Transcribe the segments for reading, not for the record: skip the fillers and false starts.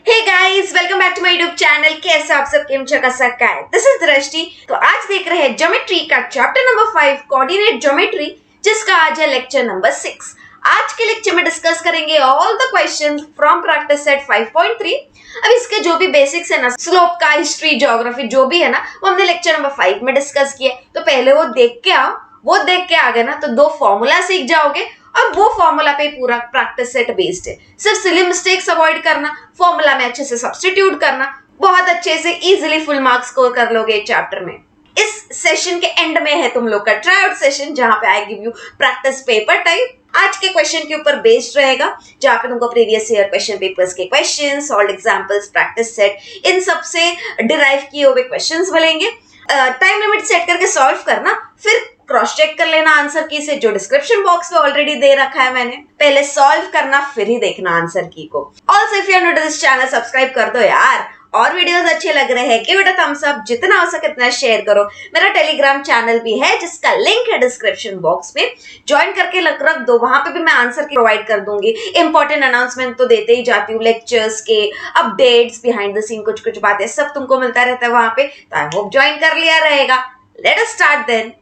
Hey guys, welcome back to my YouTube channel. कैसे आप सब केम का है? दिस इज दृष्टि। तो आज देख रहे हैं ज्योमेट्री का चैप्टर नंबर 5 कोऑर्डिनेट ज्योमेट्री, जिसका आज है लेक्चर नंबर 6। आज के लेक्चर में डिस्कस करेंगे all the questions from practice set 5.3। अब इसके जो भी बेसिक्स है ना, स्लोप का, हिस्ट्री, ज्योग्राफी जो भी है ना, वो हमने लेक्चर नंबर 5 में डिस्कस किया। तो पहले वो देख के आओ, वो देख के आ गए ना तो दो फॉर्मूला सीख जाओगे और वो फॉर्मूला पे पूरा प्रैक्टिस सेट बेस्ड है। सिर्फ सिली मिस्टेक्स अवॉइड करना, फॉर्मूला में अच्छे से सब्स्टिट्यूट करना, बहुत अच्छे से इजीली फुल मार्क्स स्कोर कर लोगे चैप्टर में। इस सेशन के एंड में है तुम लोग का ट्राई आउट सेशन, जहां पे I give you practice paper type. आज के क्वेश्चन के ऊपर बेस्ड रहेगा, जहां पे तुमको प्रीवियस ईयर क्वेश्चन पेपर्स के question, solve examples, practice set, इन सब से डिराइव किए हुए क्वेश्चंस मिलेंगे। टाइम लिमिट सेट करके सॉल्व करना, फिर क्रॉस चेक कर लेना आंसर की से, जो डिस्क्रिप्शन बॉक्स में ऑलरेडी दे रखा है मैंने। पहले सॉल्व करना फिर ही देखना आंसर की को। Also if you are new to this channel, subscribe कर दो यार। और वीडियोस अच्छे लग रहे हैं कि बेटा थम्स अप, जितना हो सके इतना शेयर करो। मेरा टेलीग्राम चैनल भी है, जिसका लिंक है डिस्क्रिप्शन बॉक्स में, ज्वाइन करके रख दो। वहां पे भी मैं आंसर की प्रोवाइड कर दूंगी। इंपॉर्टेंट अनाउंसमेंट तो देते ही जाती हूँ, लेक्चर्स के अपडेट्स, बिहाइंड द सीन कुछ कुछ बातें सब तुमको मिलता रहता है वहां पे। तो आई होप ज्वाइन कर लिया रहेगा। Let us start then.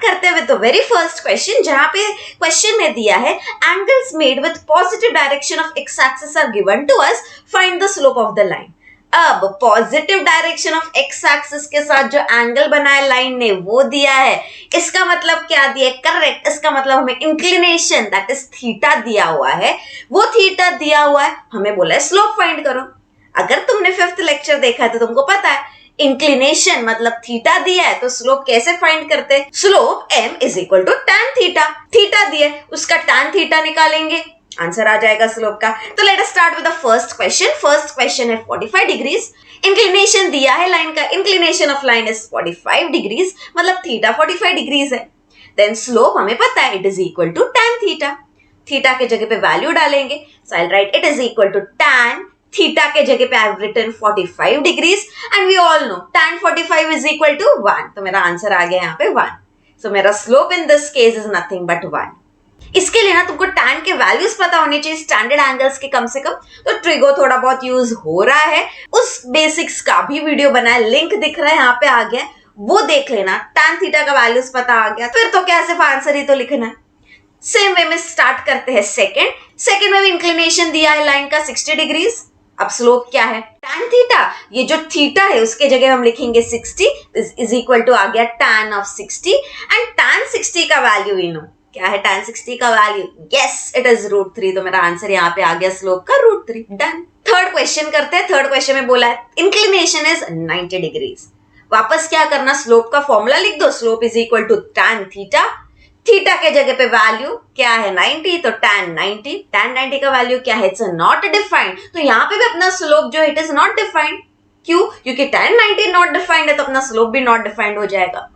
करते हैं with the very first question, जहां पे क्वेश्चन में दिया है angles made with positive direction of x axis are given to us, find the slope of the line. अब positive direction of x axis के साथ जो एंगल बना है लाइन ने वो दिया है। इसका मतलब क्या दिया है? करेक्ट, इसका मतलब हमें इंक्लिनेशन दैट इज थीटा दिया हुआ है। वो थीटा दिया हुआ है, हमें बोला है स्लोप फाइंड करो। अगर तुमने 5th लेक्चर देखा है तो तुमको पता है इंक्लिनेशन मतलब थीटा दिया है, तो स्लोप कैसे फाइंड करते हैं? Slope m is equal to tan theta. Theta दिया है, उसका tan थीटा निकालेंगे, आंसर आ जाएगा स्लोप का। तो let us start with the first question. First question है 45 डिग्रीज। इंक्लिनेशन दिया है लाइन का, inclination of line is 45 degrees, मतलब थीटा 45 डिग्रीज है। देन स्लोप हमें पता है it is equal to tan theta. Theta के जगह पे वैल्यू डालेंगे, सो आई write it is equal to tan theta के जगह पे I have written 45 degrees and we all know tan 45 is equal to 1। तो मेरा आंसर आ गया यहाँ पे 1। सो मेरा slope in this case is nothing but 1। इसके लिए ना तुमको tan के वैल्यूज पता होने चाहिए, स्टैंडर्ड एंगल्स के कम से कम। तो ट्रिगो थोड़ा बहुत यूज हो रहा है, उस बेसिक्स का भी वीडियो बना है, लिंक दिख रहा है यहाँ पे आ गया, वो देख लेना। tan थीटा का वैल्यूज पता आ गया, फिर तो क्या सिर्फ आंसर ही तो लिखना है। सेम वे में स्टार्ट करते हैं सेकेंड में भी इंक्लिनेशन दिया है लाइन का 60 डिग्रीज। अब स्लोप क्या है? tan थीटा, ये जो थीटा है उसके जगह हम लिखेंगे 60 इज इक्वल टू आ गया tan ऑफ 60 एंड tan 60 का वैल्यू यू नो क्या है? tan 60 का वैल्यू, यस इट इज √3। तो मेरा आंसर यहाँ पे आ गया स्लोप का √3। डन। थर्ड क्वेश्चन करते हैं। थर्ड क्वेश्चन में बोला है इंक्लिनेशन इज 90 डिग्रीज। वापस क्या करना? स्लोप का फॉर्मूला लिख दो, slope is equal to tan theta. Theta के जगह पे वैल्यू क्या है? 90, तो tan 90। tan 90 का वैल्यू क्या है? It's not defined. तो यहाँ पे भी अपना स्लोप जो इट इज नॉट डिफाइंड। क्यों? क्योंकि tan 90 नॉट डिफाइंड है, तो अपना स्लोप भी नॉट डिफाइंड हो जाएगा।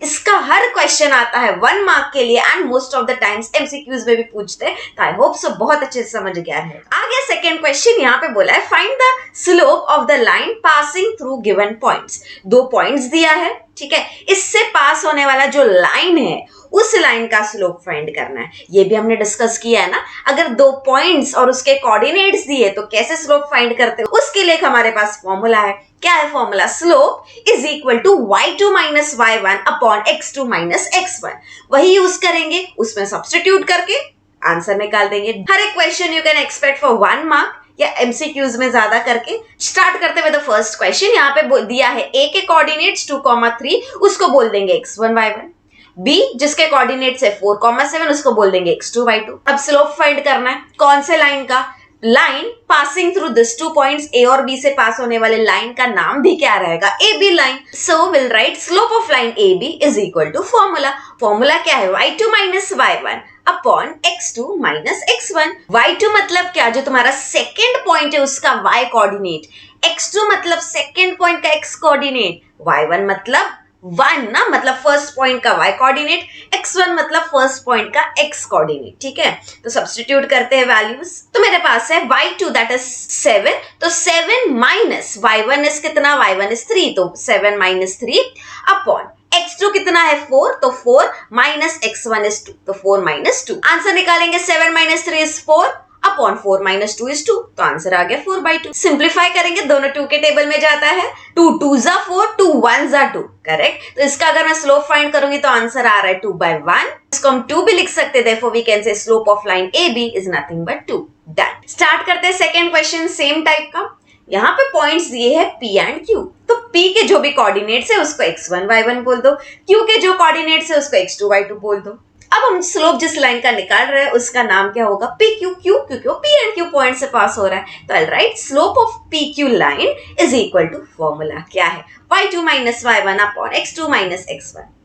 इसका हर क्वेश्चन आता है 1 मार्क के लिए and most of the times MCQs में भी पूछते हैं। तो आई होप सो बहुत अच्छे से समझ गया है। आगे सेकंड क्वेश्चन यहाँ पे बोला है find the slope of the line passing through given points. 2 points दिया है, ठीक है, इससे पास होने वाला जो लाइन है उस लाइन का स्लोप फाइंड करना है। ये भी हमने डिस्कस किया है ना। अगर 2 पॉइंट्स और उसके कोऑर्डिनेट्स दिए तो कैसे स्लोप फाइंड करते हैं, उसके लिए हमारे पास फॉर्मूला है। क्या है formula? Slope is equal to y2 minus y1 upon x2 minus x1। वही यूज करेंगे, उसमें सब्स्टिट्यूट करके आंसर निकाल देंगे। हर एक question you can expect for 1 mark या एमसीक्यूज में ज्यादा करके। स्टार्ट करते हुए द फर्स्ट क्वेश्चन। यहाँ पे दिया है a के कोऑर्डिनेट्स 2,3, उसको बोल देंगे x1 y1। b जिसके कोऑर्डिनेट्स है 4,7, उसको बोल देंगे x2 y2। अब स्लोप फाइंड करना है कौन से लाइन का? Line passing through this 2 points a और b से पास होने वाले लाइन का नाम भी क्या रहेगा? AB line. So will write slope of line AB is equal to formula. Formula क्या है? y2 minus y1 upon x2 minus x1। y2 मतलब क्या? जो तुम्हारा सेकेंड पॉइंट है उसका y कोऑर्डिनेट, x2 मतलब सेकेंड पॉइंट का x कोऑर्डिनेट, y1 मतलब 1 ना, मतलब फर्स्ट पॉइंट का y कोऑर्डिनेट, x1 मतलब फर्स्ट पॉइंट का x कोऑर्डिनेट, ठीक है। तो सब्स्टिट्यूट करते हैं वैल्यूज। तो मेरे पास है y2 दैट इज 7, तो 7 माइनस y1 इज कितना? y1 इज 3, तो 7 माइनस 3 अपॉन x2 कितना है 4, तो 4 माइनस x1 इज 2, तो 4 माइनस 2। आंसर निकालेंगे 7 minus 3 is 4 upon 4 minus 2 is 2, तो आंसर आ गया 4/2। सिंप्लीफाई करेंगे, दोनों 2 के टेबल में जाता है, 2 2 जा 4, 2 1 जा 2, करेक्ट। तो इसका अगर मैं स्लोप फाइंड करूंगी तो आंसर आ रहा है 2/1। इसको हम 2 भी लिख सकते हैं, therefore we can say slope of line AB is nothing but 2। Done. Start करते हैं सेकेंड क्वेश्चन सेम टाइप का। यहाँ पे पॉइंट्स दिए हैं P एंड Q, तो P के जो भी कोऑर्डिनेट्स है उसको x1 y1 बोल दो, Q के जो कोऑर्डिनेट्स है उसको x2 y2 बोल दो। अब हम स्लोप जिस लाइन का निकाल रहे हैं उसका नाम क्या होगा, PQ, क्योंकि वो P एंड Q पॉइंट से पास हो रहा है, तो I write slope of PQ line is equal to, formula क्या है, y2 minus y1 upon x2 minus x1।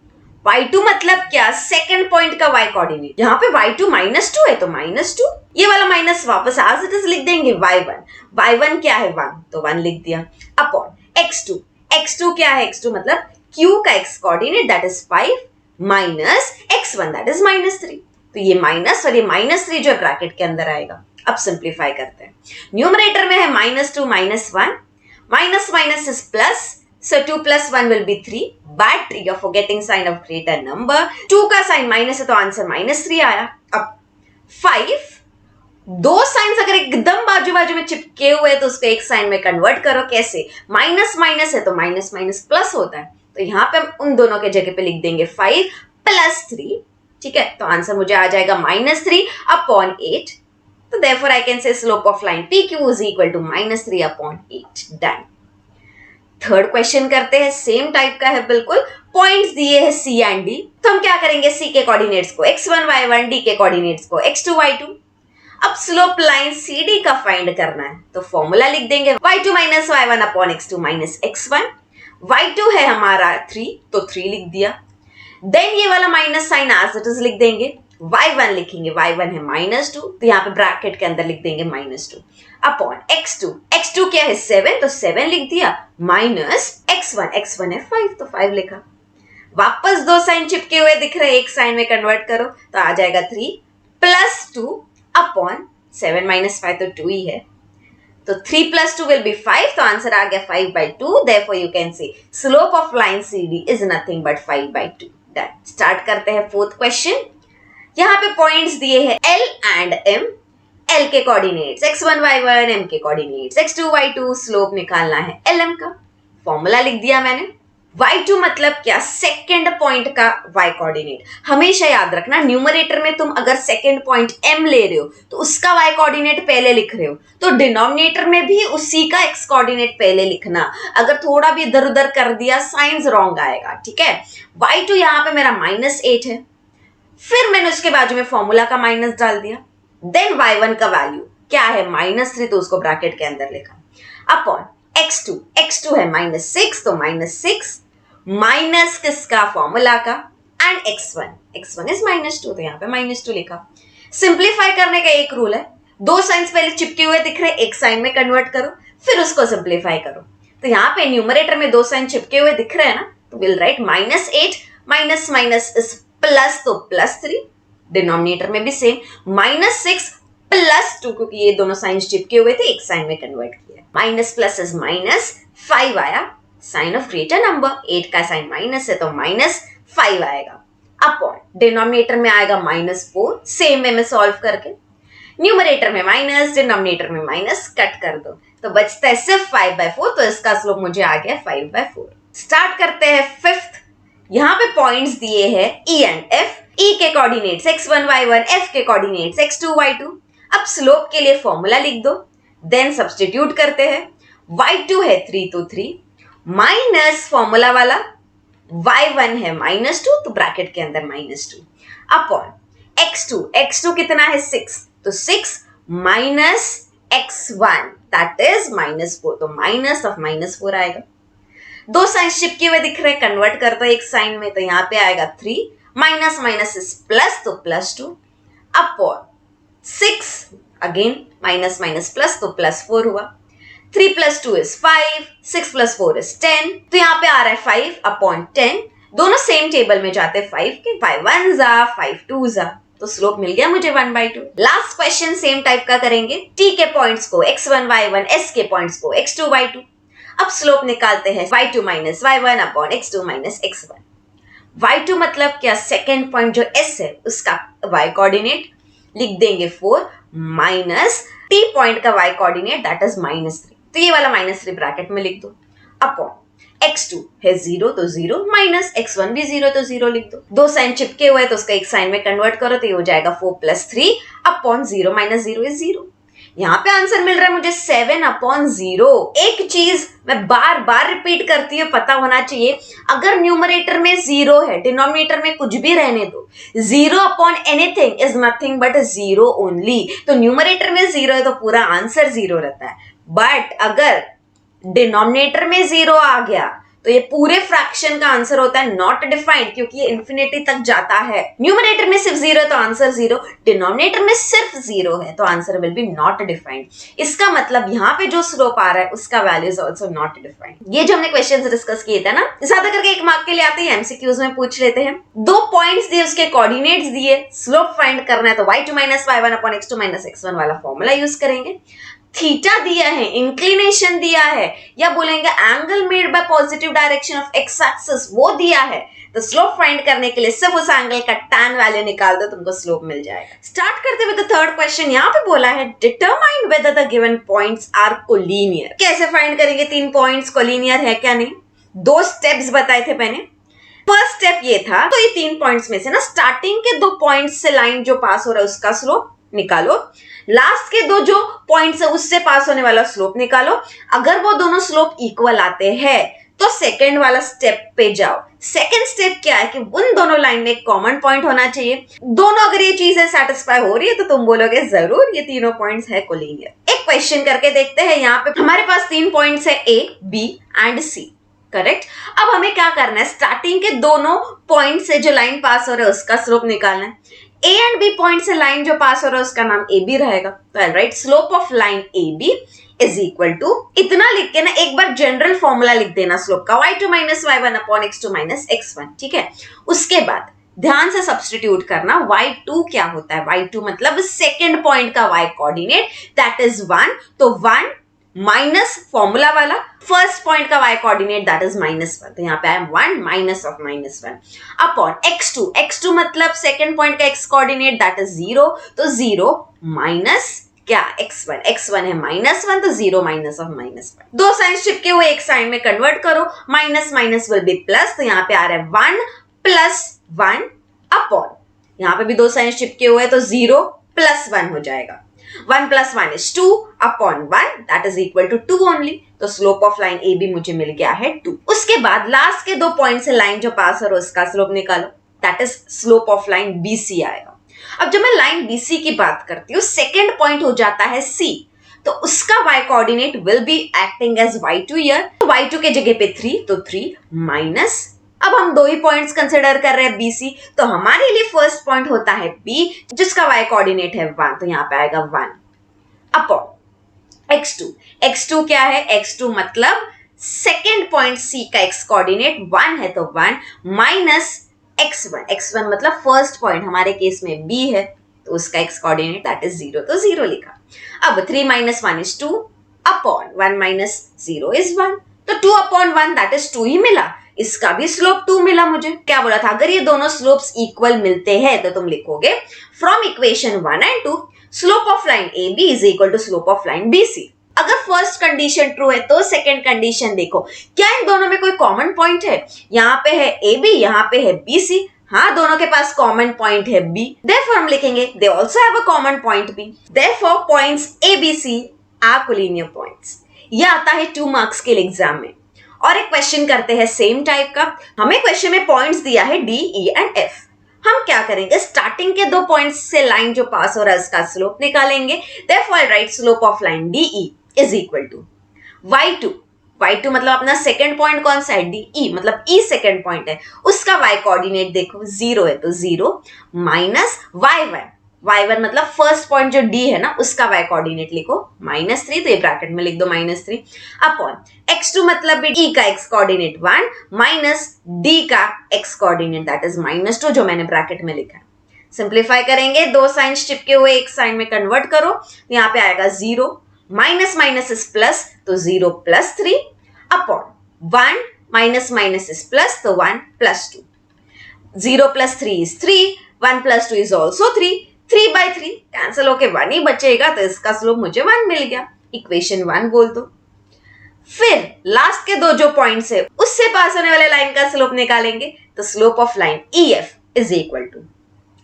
y2 मतलब क्या, सेकंड पॉइंट का y कोऑर्डिनेट, यहाँ पे y2 माइनस 2 है तो माइनस 2, ये वाला माइनस वापस एज इट इज लिख देंगे, y1 क्या है 1, तो 1 लिख दिया, अपॉन x2 क्या है, x2 मतलब q का x coordinate that is 5 minus x1 that is minus 3, तो ये माइनस और ये माइनस 3 जो है ब्रैकेट के अंदर आएगा। अब सिंप्लीफाई करते हैं, न्यूमरेटर में है -2 -1, minus minus is plus, so 2 plus 1 will be 3, but you're forgetting sign of greater number, 2 का साइन माइनस है तो आंसर -3 आया। अब 5, दो साइंस अगर एकदम बाजू बाजू में चिपके हुए हैं तो उसको एक साइन में कन्वर्ट करो, कैसे, माइनस माइनस है तो माइनस माइनस प्लस होता है, तो यहाँ पे हम उन दोनों के जगह पे लिख देंगे 5 + 3, ठीक है, तो आंसर मुझे आ जाएगा -3 अपॉन 8, तो therefore I can say slope of line PQ is equal to -3 upon 8। Done. Third question करते हैं, सेम टाइप का है बिल्कुल, पॉइंट्स दिए हैं C एंड D, तो हम क्या करेंगे, C के कोऑर्डिनेट्स को x1 y1, D के कोऑर्डिनेट्स को x2 y2। अब स्लोप लाइन CD का फाइंड करना है, तो फॉर्मूला लिख देंगे y2 minus y1 upon x2 minus x1, y2 है हमारा 3, तो 3 लिख दिया, देन ये वाला minus sign as it is लिख देंगे, y1 लिखेंगे, y1 है -2, तो यहाँ पे ब्रैकेट के अंदर लिख देंगे -2 अपॉन x2 क्या है 7, तो 7 लिख दिया, माइनस x1 है 5, तो 5 लिखा। वापस दो साइन चिपके हुए दिख रहे, एक साइन में कन्वर्ट करो तो आ जाएगा 3 + 2 अपॉन 7 - 5 तो 2 ही है, तो 3 + 2 will be 5, तो आंसर आ गया 5/2, therefore you can say slope of line CD is nothing but 5/2। Done. Start करते हैं फोर्थ क्वेश्चन। यहाँ पे पॉइंट्स दिए हैं L एंड M, L के कोऑर्डिनेट्स x1 y1, M के कोऑर्डिनेट्स x2 y2, स्लोप निकालना है LM का, फॉर्मूला लिख दिया मैंने, y2 मतलब क्या, सेकंड पॉइंट का y कोऑर्डिनेट। हमेशा याद रखना, न्यूमरेटर में तुम अगर सेकंड पॉइंट M ले रहे हो तो उसका y कोऑर्डिनेट पहले लिख रहे हो, तो डिनोमिनेटर में भी उसी का x कोऑर्डिनेट पहले लिखना, अगर थोड़ा भी इधर उधर कर दिया साइंस रॉन्ग आएगा, ठीक है। y2 यहाँ पे मेरा -8 है, फिर मैंने उसके बाजू में फॉर्मूला का माइनस डाल दिया, देन y1 का वैल्यू क्या है -3, तो उसको ब्रैकेट के अंदर लिखा, अपॉन x2 है -6, तो -6 माइनस किसका, फॉर्मूला का, एंड x1 इज -2, तो यहाँ पे -2 लिखा। सिंप्लीफाई करने का एक रूल है, दो साइंस पहले चिपके हुए दिख रहे, एक साइन में कन्वर्ट करो, फिर उसको सिंप्लीफाई करो, तो यहाँ पे न्यूमरेटर में दो साइन चिपके हुए दिख रहे हैं ना, तो will write -8 minus minus is plus, तो +3, डिनोमिनेटर में भी सेम, -6 + 2, क्योंकि ये दोनों साइंस चिपके हुए थे, एक साइन में कन्वर्ट किया, माइनस प्लस इज -5 आया, साइन ऑफ ग्रेटर नंबर, 8 का साइन माइनस है तो -5 आएगा, अपॉन डिनोमिनेटर में आएगा -4, सेम वे में सॉल्व करके, न्यूमरेटर में माइनस, डिनोमिनेटर में माइनस, कट कर दो, तो बचता है सिर्फ 5/4, तो इसका स्लोप मुझे आ गया 5/4। स्टार्ट करते हैं फिफ्थ। यहाँ पे पॉइंट्स दिए हैं E एंड F, E के कोऑर्डिनेट्स x1 y1, F के कोऑर्डिनेट्स x2 y2। अब स्लोप के लिए फॉर्मूला लिख दो, देन सब्स्टिट्यूट करते हैं, y2 है 3, तो 3 माइनस फॉर्मूला वाला y1 है -2, तो ब्रैकेट के अंदर -2 अपॉन x2 कितना है 6, तो 6 माइनस x1 दैट इज -4, तो माइनस ऑफ -4 आएगा। दो साइन चिपके हुए दिख रहे, कन्वर्ट कर दो एक साइन में, तो यहाँ पे आएगा 3 माइनस माइनस इज प्लस, तो +2 upon 6 again minus minus plus, तो +4 हुआ, 3 + 2 is 5, 6 + 4 is 10, तो यहाँ पे आ रहा है 5 अपॉन 10, दोनों सेम टेबल में जाते हैं 5 के, 5 1 जा 5 2 जा, तो स्लोप मिल गया मुझे 1/2। लास्ट क्वेश्चन सेम टाइप का करेंगे, T के पॉइंट्स को x1 y1, S के पॉइंट्स को x2 y2। अब स्लोप निकालते हैं y2 minus y1 upon x2 minus x1। y2 मतलब क्या, सेकेंड पॉइंट जो s है उसका y कोऑर्डिनेट लिख देंगे 4 माइनस t पॉइंट का y कोऑर्डिनेट दैट इज -3, तो ये वाला -3 ब्रैकेट में लिख दो अपॉन x2 है 0 तो 0 माइनस x1 भी 0 तो 0 लिख दो। दो साइन चिपके हुए तो उसका एक साइन में कन्वर्ट करो तो ये हो जाएगा 4 + 3 अपॉन 0 माइनस 0 इज 0। यहाँ पे आंसर मिल रहा है मुझे 7/0। एक चीज मैं बार बार रिपीट करती हूँ, पता होना चाहिए, अगर न्यूमरेटर में 0 है, डिनोमिनेटर में कुछ भी रहने दो, 0 upon anything is nothing but 0 only. तो न्यूमरेटर में 0 है तो पूरा आंसर 0 रहता है, बट अगर डिनोमिनेटर में 0 आ गया तो ये पूरे फ्रैक्शन का आंसर होता है नॉट डिफाइंड, क्योंकि ये इंफिनिटी तक जाता है। न्यूमरेटर में सिर्फ 0 तो आंसर 0, डिनोमिनेटर में सिर्फ 0 है तो answer will be not defined. इसका मतलब यहाँ पे जो स्लोप आ रहा है उसका value is also not defined. ये जो हमने क्वेश्चंस डिस्कस किए थे ना, ज्यादा करके 1 मार्क के लिए आते हैं, एमसीक्यूज में पूछ लेते हैं। 2 पॉइंट्स दिए, उसके कोऑर्डिनेट्स दिए, स्लोप फाइंड करना है तो y2 - y1 upon x2 - x1 वाला फॉर्मूला यूज करेंगे। थीटा दिया है, इंक्लिनेशन दिया है, या बोलेंगे angle made by positive direction of x axis वो दिया है, तो स्लोप फाइंड करने के लिए सिर्फ उस एंगल का tan वैल्यू निकाल दो, तुमको स्लोप मिल जाएगा। स्टार्ट करते हुए द थर्ड क्वेश्चन, यहाँ पे बोला है determine whether the given points are collinear. कैसे फाइंड करेंगे 3 पॉइंट्स कोलिनियर है क्या नहीं? 2 स्टेप्स बताए थे मैंने। फर्स्ट स्टेप ये था, तो ये 3 पॉइंट्स में से ना स्टार्टिंग के 2 पॉइंट्स से लाइन जो पास हो रहा है उसका स्लोप निकालो, लास्ट के 2 जो पॉइंट्स है उससे पास होने वाला स्लोप निकालो। अगर वो दोनों स्लोप इक्वल आते हैं तो सेकंड वाला स्टेप पे जाओ। सेकंड स्टेप क्या है कि उन दोनों लाइन में एक कॉमन पॉइंट होना चाहिए। दोनों अगर ये चीजें सेटिस्फाई हो रही है तो तुम बोलोगे जरूर ये तीनों पॉइंट्स है कोलिनियर। एक क्वेश्चन करके देखते हैं। यहाँ पे हमारे पास 3 पॉइंट्स है A, B and C, correct. अब हमें क्या करना है, स्टार्टिंग के दोनों पॉइंट से जो लाइन पास हो रहा है उसका स्लोप निकालना है। A एंड B पॉइंट से लाइन जो पास हो रहा है उसका नाम AB रहेगा, तो write slope of line AB is equal to, इतना लिख के ना एक बार जनरल फॉर्मूला लिख देना स्लोप का, y2 - y1 upon x2 - x1, ठीक है। उसके बाद ध्यान से सब्स्टिट्यूट करना, y2 क्या होता है, y2 मतलब सेकेंड पॉइंट का y कोऑर्डिनेट दैट इज 1, तो 1 माइनस फॉर्मूला वाला फर्स्ट पॉइंट का y कोऑर्डिनेट दैट इज -1, तो यहाँ पे है 1 माइनस ऑफ -1 अपॉन x2 मतलब सेकेंड पॉइंट का x कोऑर्डिनेट दैट इज 0, तो 0 माइनस क्या x1 है -1, तो 0 माइनस ऑफ -1। दो साइंस चिपके हुए एक साइन में कन्वर्ट करो, minus minus will be plus, तो यहाँ पे आ रहा है 1 + 1 अपॉन, यहाँ पे भी दो साइंस चिपके हुए तो 0 + 1 हो जाएगा। 1 + 1 is 2 upon 1 that is equal to 2 only, तो स्लोप ऑफ लाइन AB मुझे मिल गया है 2। उसके बाद लास्ट के 2 पॉइंट से लाइन जो पास हो रहा है उसका स्लोप निकालो, that is slope of line BC आएगा। अब जब मैं लाइन BC की बात करती हूँ, सेकेंड पॉइंट हो जाता है C, तो उसका y coordinate will be acting as y2 here, तो y2 के जगह पे 3, तो 3 माइनस, अब हम 2 ही पॉइंट्स कंसिडर कर रहे हैं BC, तो हमारे लिए फर्स्ट पॉइंट होता है B जिसका y कोऑर्डिनेट है 1, तो यहाँ पे आएगा 1 अपॉन x2 क्या है, x2 मतलब सेकेंड पॉइंट C का x कोऑर्डिनेट 1 है, तो 1 माइनस x1 मतलब फर्स्ट पॉइंट हमारे केस में B है, तो उसका x कोऑर्डिनेट दैट इज 0, तो 0 लिखा। अब 3 - 1 is 2 अपॉन 1 - 0 is 1, तो 2 अपॉन 1 दैट इज 2 ही मिला, इसका भी स्लोप 2 मिला। मुझे क्या बोला था, अगर ये दोनों स्लोप्स इक्वल मिलते हैं तो तुम लिखोगे from equation 1 and 2 slope of line AB is equal to slope of line BC। अगर फर्स्ट कंडीशन ट्रू है तो सेकंड कंडीशन देखो, क्या इन दोनों में कोई कॉमन पॉइंट है? यहाँ पे है AB, यहाँ पे है BC, हाँ दोनों के पास कॉमन पॉइंट है B, therefore हम लिखेंगे they also have a common point B, therefore points ABC are collinear points। यह आता है 2 मार्क्स के एग्जाम में। और एक क्वेश्चन करते हैं सेम टाइप का, हमें क्वेश्चन में पॉइंट्स दिया है D, E एंड F। हम क्या करेंगे, स्टार्टिंग के 2 पॉइंट्स से लाइन जो पास हो रहा है उसका स्लोप निकालेंगे, therefore I write slope of line DE is equal to y2 मतलब अपना सेकेंड पॉइंट कौन सा है, DE मतलब E सेकेंड पॉइंट है, उसका y कोऑर्डिनेट देखो 0 है, तो 0 माइनस y1 मतलब फर्स्ट पॉइंट जो D है ना उसका y कोऑर्डिनेट लिखो -3, तो ये ब्रैकेट में लिख दो -3 अपॉन x2 मतलब भी E का x कोऑर्डिनेट 1 माइनस D का x कोऑर्डिनेट दैट इज -2 जो मैंने ब्रैकेट में लिखा है। सिंप्लीफाई करेंगे, दो साइंस चिपके हुए एक साइन में कन्वर्ट करो, तो यहाँ पे आएगा 0 माइनस माइनस इज प्लस, तो 0 + 3 upon 1 minus minus is plus, तो 1 + 2। 0 plus 3 is 3, 1 plus 2 is also 3, 3 by 3 cancel होके 1 ही बचेगा, तो इसका स्लोप मुझे 1 मिल गया, इक्वेशन 1 बोल दो। फिर लास्ट के दो जो पॉइंट्स है उससे पास होने वाले लाइन का स्लोप निकालेंगे, तो slope of line EF is equal to,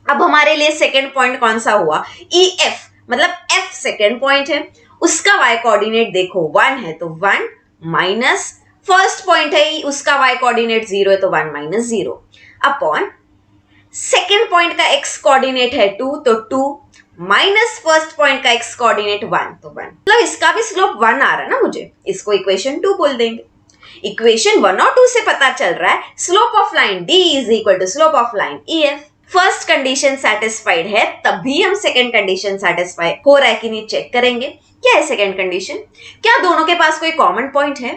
अब हमारे लिए सेकेंड पॉइंट कौन सा हुआ, EF, मतलब F सेकेंड पॉइंट है, उसका y कोऑर्डिनेट देखो 1 है तो 1 माइनस फर्स्ट पॉइंट है उसका y कोऑर्डिनेट 0 है तो 1 माइनस 0 अपॉन सेकेंड पॉइंट का x कोऑर्डिनेट है 2 तो 2 माइनस फर्स्ट पॉइंट का x कोऑर्डिनेट 1 तो 1, मतलब इसका भी स्लोप 1 आ रहा है ना मुझे, इसको इक्वेशन 2 बोल देंगे। इक्वेशन 1 और 2 से पता चल रहा है slope of line D is equal to slope of line EF। First condition satisfied है तभी हम सेकेंड कंडीशन सेटिस्फाई हो रहा है कि नहीं चेक करेंगे। क्या है सेकेंड कंडीशन, क्या दोनों के पास कोई कॉमन पॉइंट है,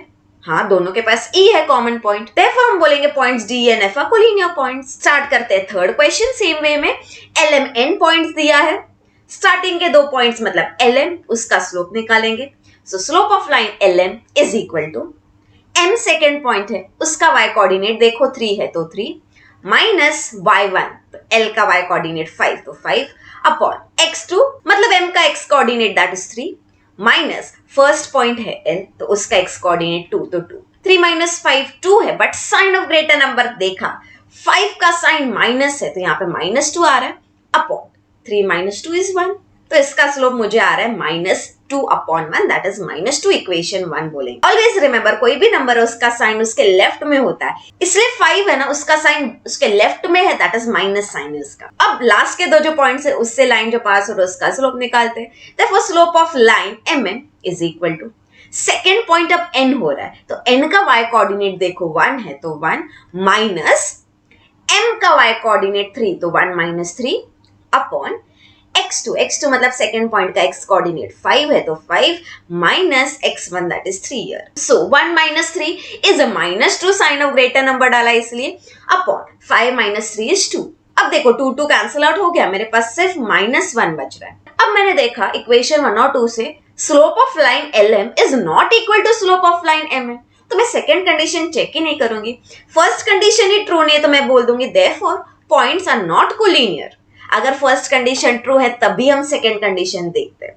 हाँ दोनों के पास E है कॉमन पॉइंट, therefore हम बोलेंगे points D and F are collinear points. Start करते हैं थर्ड क्वेश्चन सेम वे में, LM n पॉइंट्स दिया है, स्टार्टिंग के 2 पॉइंट्स मतलब LM, उसका स्लोप निकालेंगे। So slope of line LM is equal to M second point है उसका y कोऑर्डिनेट देखो 3 है तो 3 माइनस y1 तो L का y कोऑर्डिनेट 5 तो 5 अपॉन x2 मतलब M का x coordinate that is 3 minus first point है L तो उसका x कोऑर्डिनेट 2 तो 2, 3 माइनस 5 2 है, but sign of greater number देखा 5 का साइन माइनस है तो यहाँ पे -2 आ रहा है अपॉन 3 माइनस 2 इज 1, तो इसका स्लोप मुझे आ रहा है -2 अपॉन 1 दैट इज -2, इक्वेशन 1 बोलेंगे। ऑलवेज रिमेंबर कोई भी नंबर है उसका साइन उसके लेफ्ट में होता है, इसलिए 5 है ना उसका साइन उसके लेफ्ट में है दैट इज माइनस साइन इसका। अब लास्ट के 2 जो पॉइंट्स है उससे लाइन जो पास हो रहा है उसका स्लोप निकालते हैं, therefore slope of line MM is equal to second point अब N हो रहा है तो N का y कोऑर्डिनेट देखो 1 है तो 1 माइनस M का y कोऑर्डिनेट 3 तो 1 माइनस 3 अपॉन x2 मतलब सेकेंड पॉइंट का x कोऑर्डिनेट 5 है तो 5 minus x1 that is 3 here. So 1 minus 3 is a -2, sign of greater number डाला इसलिए अपॉन 5 माइनस 3 इज 2। अब देखो 2 कैंसिल आउट हो गया, मेरे पास सिर्फ -1 बच रहा है। अब मैंने देखा इक्वेशन 1 और 2 से slope of line LM is not equal to slope of line MM, तो मैं सेकेंड कंडीशन चेक ही नहीं करूंगी। फर्स्ट कंडीशन ही ट्रू नहीं है तो मैं बोल दूंगी therefore points are not collinear. अगर फर्स्ट कंडीशन ट्रू है तभी हम सेकेंड कंडीशन देखते हैं,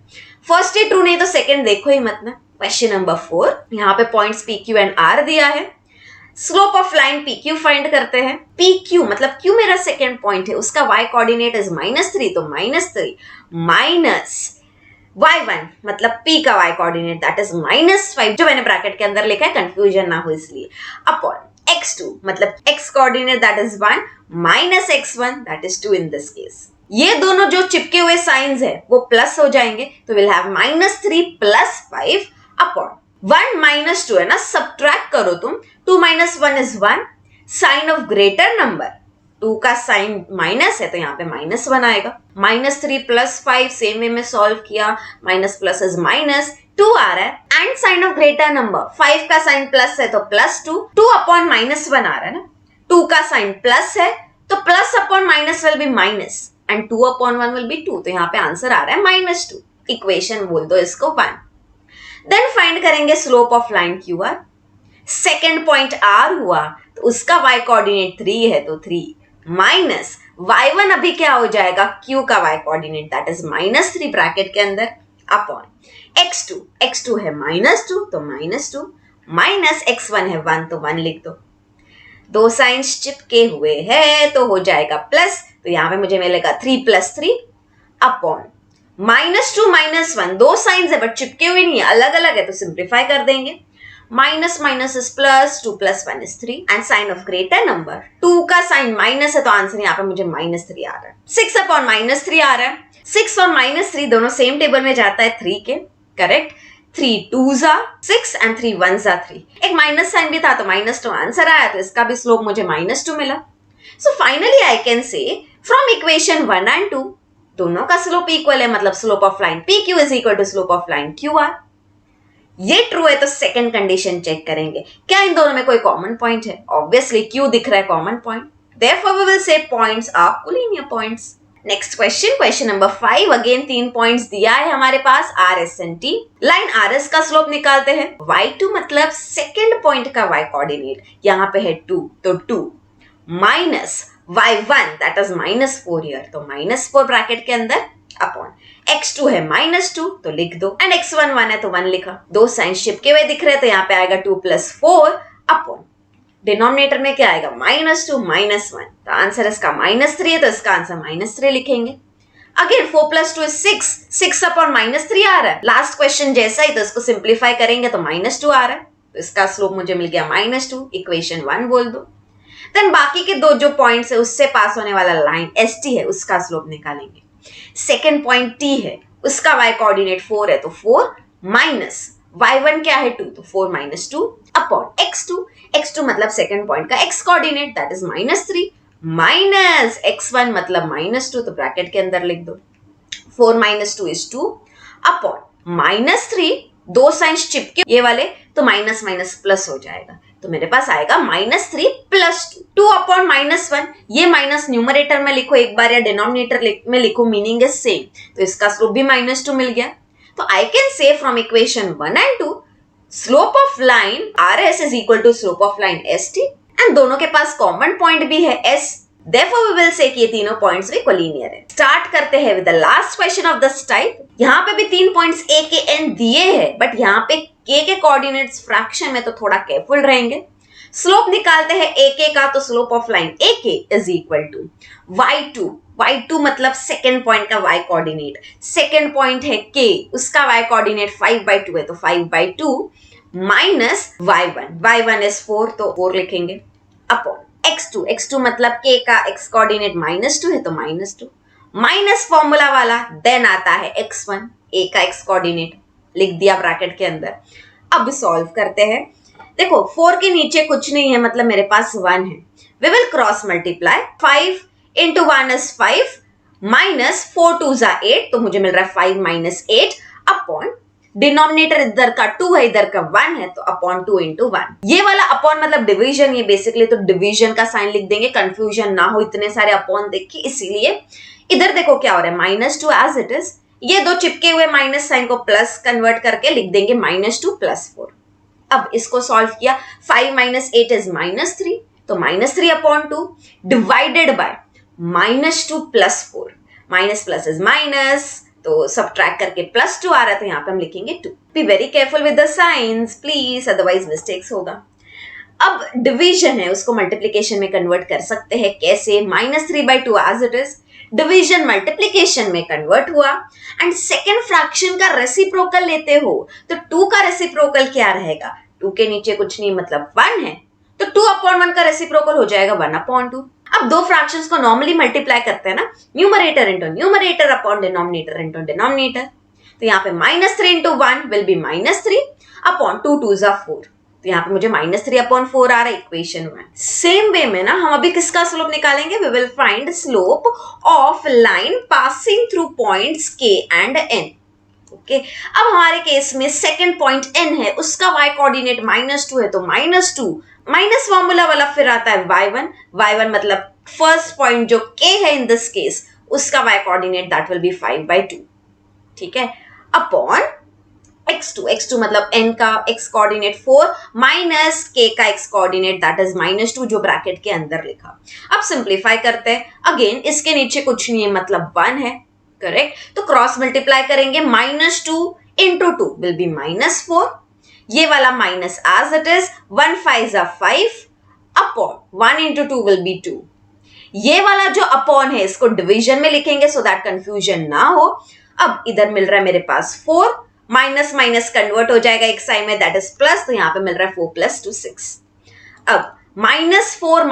फर्स्ट ही ट्रू नहीं तो सेकेंड देखो ही मत ना। क्वेश्चन नंबर 4, यहाँ पे पॉइंट्स PQ एंड R दिया है, slope of line PQ find करते हैं। PQ मतलब Q मेरा सेकेंड पॉइंट है, उसका y कोऑर्डिनेट इज -3 तो -3 माइनस y1 मतलब P का y कोऑर्डिनेट दैट इज -5 जो मैंने ब्रैकेट के अंदर लिखा है कंफ्यूजन ना हो इसलिए, अपॉन x2 मतलब x coordinate that is 1 minus x1 that is 2 in this case. ये दोनों जो चिपके हुए साइंस है वो प्लस हो जाएंगे तो will have -3 plus 5 upon 1 minus 2 है ना, सब्ट्रैक्ट करो तुम, 2 minus 1 is 1, sign of greater number 2 का साइन माइनस है तो यहाँ पे -1 आएगा, -3 प्लस 5 सेम वे में सॉल्व किया, माइनस प्लस इज माइनस 2 आ रहा है, and sign of greater number 5 का साइन प्लस है तो +2, 2 अपॉन -1 आ रहा है ना, 2 का साइन प्लस है तो plus upon minus will B minus and 2 upon 1 will be 2, तो यहाँ पे आंसर आ रहा है -2, इक्वेशन बोल दो इसको 1। देन फाइंड करेंगे slope of line QR, second point R हुआ तो उसका y कोऑर्डिनेट 3 है तो 3 माइनस y1 अभी क्या हो जाएगा Q का y coordinate that is -3 bracket के अंदर अपॉन x2 है -2 तो -2 माइनस x1 है 1 तो 1 लिख दो, 2 साइंस चिपके हुए हैं तो हो जाएगा प्लस, तो यहाँ पे मुझे मिलेगा 3 + 3 अपॉन -2 -1, 2 साइंस है बट चिपके हुए नहीं है, अलग अलग है तो सिंप्लीफाई कर देंगे, minus minus is plus, 2 + 1 is 3 and sign of greater number 2 का साइन माइनस है तो आंसर यहाँ पे मुझे -3 आ रहा है, 6 अपॉन -3 आ रहा है, 6 और -3 दोनों सेम टेबल में जाता है 3 के, correct, 3 2s are 6 and 3 1s are 3, एक माइनस साइन भी था तो -2 आंसर आया, तो इसका भी स्लोप मुझे -2 मिला। So finally I can say from equation 1 and 2 दोनों का स्लोप इक्वल है, मतलब slope of line PQ is equal to slope of line QR। ये ट्रू है तो सेकंड कंडीशन चेक करेंगे, क्या इन दोनों में कोई कॉमन पॉइंट है, ऑब्वियसली Q दिख रहा है common point, therefore we will say points are collinear points. Next question number 5, again 3 points दिया है हमारे पास RS and T, line RS का स्लोप निकालते हैं, y2 मतलब सेकंड पॉइंट का y कोऑर्डिनेट यहाँ पे है 2 तो 2 minus y1 that is -4 year, तो -4 ब्रैकेट के अंदर अपॉन x2 है -2 तो लिख दो, एंड x1 1 है तो 1 लिखा। दो साइंस चिपके हुए दिख रहे हैं तो यहाँ पे आएगा 2 + 4 अपॉन डिनोमिनेटर में क्या आएगा -2 -1, तो आंसर इसका -3 है तो इसका आंसर -3 लिखेंगे। अगेन 4 + 2 is 6, 6 अपॉन -3 आ रहा है। लास्ट क्वेश्चन जैसा ही, तो इसको सिंप्लीफाई करेंगे तो -2 आ रहा है, तो इसका स्लोप मुझे मिल गया -2, इक्वेशन 1 बोल दो। देन बाकी के दो जो पॉइंट्स है उससे पास होने वाला लाइन ST है उसका स्लोप निकालेंगे। सेकेंड पॉइंट T है, उसका y कोऑर्डिनेट 4 है तो 4 माइनस y1 क्या है 2, तो 4 - 2 अपॉन x2, x2 मतलब सेकेंड पॉइंट का x coordinate that is -3 minus x1 मतलब -2, तो ब्रैकेट के अंदर लिख दो 4 - 2 is 2 अपॉन -3, दो साइंस चिपके ये वाले तो माइनस माइनस प्लस हो जाएगा, तो मेरे पास आएगा -3 + 2 अपॉन -1। ये माइनस न्यूमरेटर में लिखो एक बार या डिनोमिनेटर में लिखो, मीनिंग इज सेम, तो इसका स्लोप भी -2 मिल गया। तो I can say from equation 1 and 2 slope of line RS is equal to slope of line ST, and दोनों के पास कॉमन पॉइंट भी है S, therefore we will say कि ये तीनों पॉइंट्स भी कोलिनियर है। स्टार्ट करते हैं with the last question of this type. यहाँ पे भी 3 पॉइंट्स A के N दिए हैं, बट यहाँ पे K के कोऑर्डिनेट्स फ्रैक्शन में तो थोड़ा केयरफुल रहेंगे। स्लोप निकालते हैं AK का, तो slope of line AK is equal to y2 मतलब सेकेंड पॉइंट का y कोऑर्डिनेट, सेकेंड पॉइंट है K, उसका y कोऑर्डिनेट 5/2 है तो 5/2 माइनस y1 इज 4 तो 4 लिखेंगे अपॉन x2 मतलब K का x कोऑर्डिनेट -2 है तो -2 माइनस फॉर्मूला वाला, देन आता है x1 A का x कोऑर्डिनेट लिख दिया ब्रैकेट के अंदर। अब सॉल्व करते हैं। देखो 4 के नीचे कुछ नहीं है मतलब मेरे पास 1 है, we will cross multiply, 5 × 1 is 5 minus 4 2s are 8, तो मुझे मिल रहा है 5 - 8 अपॉन डिनोमिनेटर इधर का 2 है इधर का 1 है तो अपॉन 2 × 1। ये वाला अपॉन मतलब डिवीजन, ये बेसिकली तो डिवीजन का साइन लिख देंगे, कंफ्यूजन ना हो इतने सारे अपॉन देख के, इसीलिए इधर देखो क्या हो रहा है -2 एज इट इज, ये दो चिपके हुए माइनस साइन को प्लस कन्वर्ट करके लिख देंगे -2 + 4। अब इसको सॉल्व किया, 5 - 8 इज -3, तो -3 upon 2 divided by -2 + 4, minus plus is minus, तो सब्ट्रैक्ट करके +2 आ रहा है तो यहाँ पे हम लिखेंगे 2। Be very careful with the science please, otherwise mistakes होगा। अब डिवीजन है उसको मल्टीप्लिकेशन में कन्वर्ट कर सकते हैं, कैसे? -3/2 as it is, division multiplication में कन्वर्ट हुआ, एंड सेकेंड फ्रैक्शन का रेसिप्रोकल लेते हो तो 2 का रेसिप्रोकल क्या रहेगा? 2 के नीचे कुछ नहीं मतलब 1 है, तो 2/1 का रेसिप्रोकल हो जाएगा 1/2। अब दो फ्रैक्शंस को नॉर्मली मल्टीप्लाई करते हैं ना, numerator into numerator upon denominator into denominator, तो यहाँ पे -3 × 1 will be -3 upon 2 2s are 4, तो यहाँ पे मुझे -3/4 आ रहा है, इक्वेशन 1। सेम वे में ना हम अभी किसका स्लोप निकालेंगे? We will find slope of line passing through points K and N। Okay, अब हमारे केस में सेकेंड पॉइंट N है, उसका y कोऑर्डिनेट -2 है तो -2 माइनस फॉर्मूला वाला फिर आता है y1 मतलब फर्स्ट पॉइंट जो K है इन दिस केस, उसका y coordinate that will be 5/2, ठीक है, अपॉन x2 मतलब n का x कोऑर्डिनेट 4 माइनस k का x कोऑर्डिनेट दैट इज -2 जो ब्रैकेट के अंदर लिखा। अब सिंप्लीफाई करते हैं, अगेन इसके नीचे कुछ नहीं है मतलब 1 है, करेक्ट, तो क्रॉस मल्टीप्लाई करेंगे, -2 × 2 विल बी -4, ये वाला minus as it is, 1 5s are 5 upon 1 × 2 will be 2, ये वाला जो अपॉन है इसको डिवीजन में लिखेंगे सो दैट कंफ्यूजन ना हो। अब इधर मिल रहा है मेरे पास 4, माइनस माइनस कन्वर्ट हो जाएगा एक साइड में दैट इज प्लस, तो यहाँ पे मिल रहा है 4 + 2 6। अब -4 -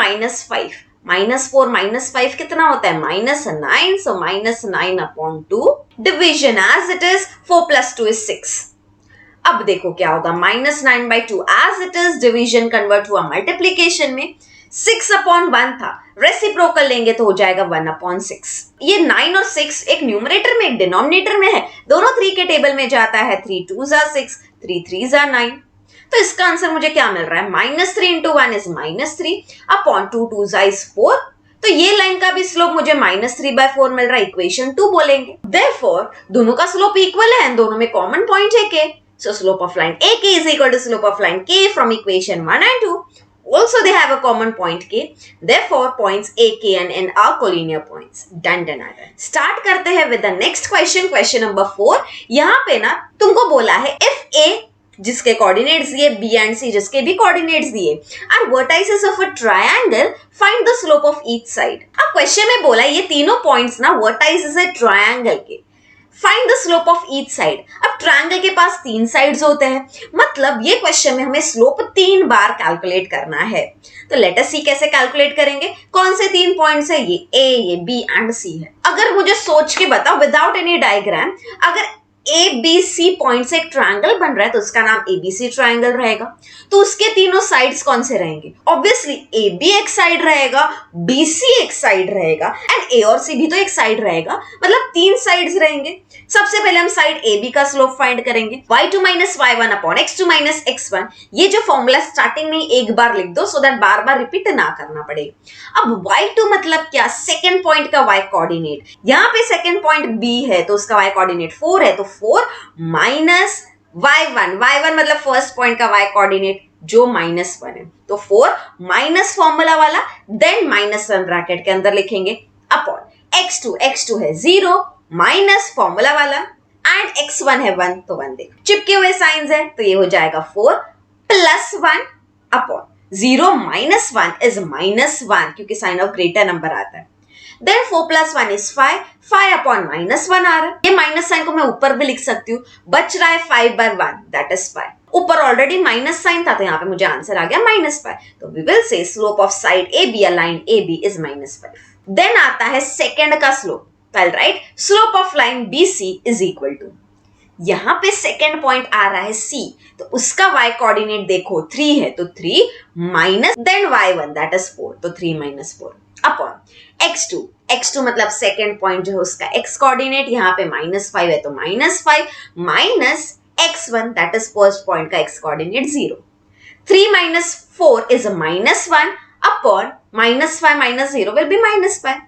5 कितना होता है? -9, सो -9/2 division as it is, 4 + 2 is 6। अब देखो क्या होगा, -9/2 as it is, division convert हुआ मल्टीप्लीकेशन में, 6/1 था, रेसिप्रोकल लेंगे तो हो जाएगा 1/6। ये 9 और 6 एक न्यूमरेटर में एक डिनोमिनेटर में है, दोनों 3 के टेबल में जाता है, 3 2s are 6, 3 3s are 9, तो इसका आंसर मुझे क्या मिल रहा है? -3 × 1 is -3 अपॉन 2 2s are 4, तो ये लाइन का भी स्लोप मुझे -3/4 मिल रहा है, इक्वेशन 2 बोलेंगे। देयरफॉर दोनों का स्लोप इक्वल है, दोनों में कॉमन पॉइंट है K, so slope of line AK is equal to slope of line K from equation 1 and 2, Also, they have a common point K. Therefore, points A, K, and N are collinear points. Done. Start करते हैं with the next question. Question number 4. यहाँ पे ना तुमको बोला है if A जिसके coordinates दिए B and C जिसके भी कोऑर्डिनेट्स दिए are vertices of a triangle, find the slope of each side. अब क्वेश्चन में बोला ये तीनों पॉइंट्स ना vertices है ट्रायंगल के. Find the slope of each side. अब ट्रायंगल के पास 3 साइड्स होते हैं, मतलब ये क्वेश्चन में हमें स्लोप 3 बार कैलकुलेट करना है. तो लेट अस सी कैसे कैलकुलेट करेंगे. कौन से 3 पॉइंट्स है, ये ए, ये बी एंड सी है. अगर मुझे सोच के बताओ विदाउट एनी डायग्राम, अगर ए बी सी पॉइंट से एक ट्रायंगल बन रहा है तो उसका नाम एबीसी ट्रायंगल रहेगा. तो उसके तीनों साइड्स कौन से रहेंगे. ऑब्वियसली ए बी एक साइड रहेगा, बी सी एक साइड रहेगा एंड ए और सी भी तो एक साइड रहेगा, मतलब 3 साइड्स रहेंगे. सबसे पहले हम साइड ए बी का स्लोप फाइंड करेंगे. y2 minus y1 upon x2 minus x1. ये जो फॉर्मूला स्टार्टिंग में एक बार लिख दो so that bar bar repeat ना करना पड़ेगा. अब y2 मतलब क्या, सेकेंड पॉइंट का y कोऑर्डिनेट. यहाँ पे सेकेंड पॉइंट b है तो उसका y कोऑर्डिनेट 4 है, तो 4 माइनस y1 मतलब फर्स्ट पॉइंट का y कोऑर्डिनेट जो -1 है, तो 4 माइनस फॉर्मूला वाला देन -1 ब्रैकेट के अंदर लिखेंगे अपॉन x2 है 0 माइनस फॉर्मूला वाला एंड x1 है 1 तो 1 देखो चिपके हुए साइंस है, तो ये हो जाएगा 4 प्लस 1 अपॉन 0 माइनस 1 इज -1 क्योंकि साइन ऑफ ग्रेटर नंबर आता है. देन 4 प्लस 1 इज 5 अपॉन -1 आ रहा है. ये माइनस साइन को मैं ऊपर भी लिख सकती हूँ, बच रहा है 5/1 दैट इज 5. ऊपर ऑलरेडी माइनस साइन था तो यहाँ पे मुझे आंसर आ गया -5. तो we will say slope of side A B line A B is -5. Then आता है सेकेंड का slope. Right, slope of line BC is equal to, यहां पे सेकेंड पॉइंट आ रहा है C, तो उसका y कोऑर्डिनेट देखो 3 है, तो 3 minus then y1 that is 4, तो 3 माइनस 4 अपॉन x2 मतलब सेकेंड पॉइंट जो है उसका x कोऑर्डिनेट, यहाँ पे -5 है तो -5 minus x1 that is first point का x coordinate 0. 3 minus 4 is -1 upon -5 minus 0 will be -5.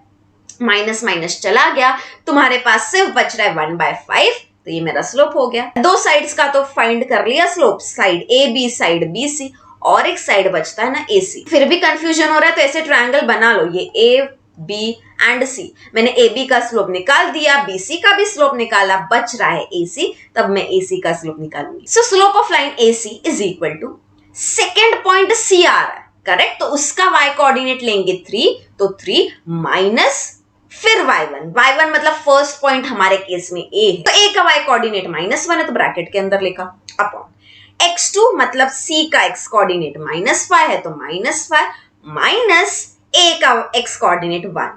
Minus minus चला गया, तुम्हारे पास सिर्फ बच रहा है 1/5, तो ये मेरा स्लोप हो गया. 2 साइड्स का तो फाइंड कर लिया slope, side A B side B C, और एक साइड बचता है ना ए सी. फिर भी कंफ्यूजन हो रहा है तो ऐसे ट्रायंगल बना लो, ये ए बी एंड सी. मैंने ए बी का स्लोप निकाल दिया, बी सी का भी स्लोप निकाला, बच रहा है ए सी, तब मैं ए सी का स्लोप निकालूंगी. So slope of line A C is equal to second point C आ रहा है करेक्ट, तो उसका y कोऑर्डिनेट लेंगे 3, तो 3 माइनस फिर y1 मतलब फर्स्ट पॉइंट हमारे केस में a है, तो a का y कोऑर्डिनेट -1 है तो ब्रैकेट के अंदर लिखा अपॉन x2 मतलब c का x कोऑर्डिनेट -5 है तो -5 माइनस a का x कोऑर्डिनेट 1.